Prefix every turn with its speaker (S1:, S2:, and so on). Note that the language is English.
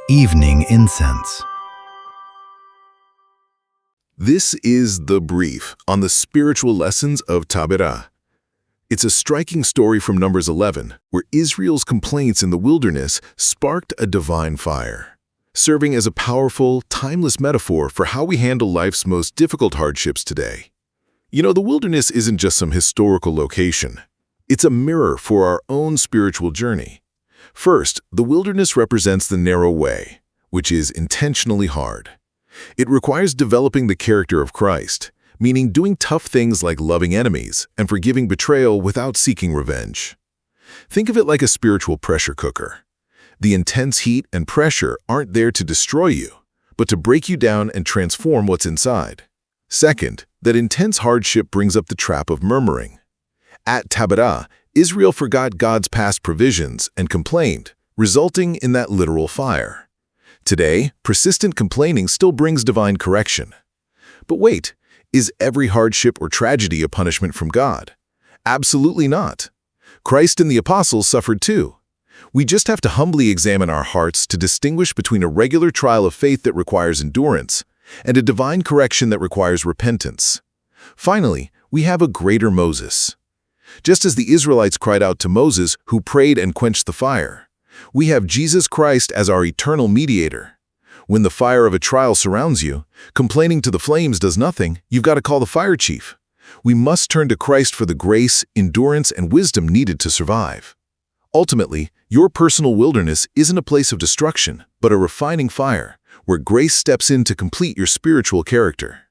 S1: Evening Incense.
S2: This is The Brief on the spiritual lessons of Taberah. It's a striking story from Numbers 11, where Israel's complaints in the wilderness sparked a divine fire, serving as a powerful, timeless metaphor for how we handle life's most difficult hardships today. You know, the wilderness isn't just some historical location. It's a mirror for our own spiritual journey. First, the wilderness represents the narrow way, which is intentionally hard. It requires developing the character of Christ, meaning doing tough things like loving enemies and forgiving betrayal without seeking revenge. Think of it like a spiritual pressure cooker. The intense heat and pressure aren't there to destroy you, but to break you down and transform what's inside. Second, that intense hardship brings up the trap of murmuring. At Taberah, Israel forgot God's past provisions and complained, resulting in that literal fire. Today, persistent complaining still brings divine correction. But wait, is every hardship or tragedy a punishment from God? Absolutely not. Christ and the apostles suffered too. We just have to humbly examine our hearts to distinguish between a regular trial of faith that requires endurance and a divine correction that requires repentance. Finally, we have a greater Moses. Just as the Israelites cried out to Moses, who prayed and quenched the fire, we have Jesus Christ as our eternal mediator. When the fire of a trial surrounds you, complaining to the flames does nothing. You've got to call the fire chief. We must turn to Christ for the grace, endurance, and wisdom needed to survive. Ultimately, your personal wilderness isn't a place of destruction, but a refining fire, where grace steps in to complete your spiritual character.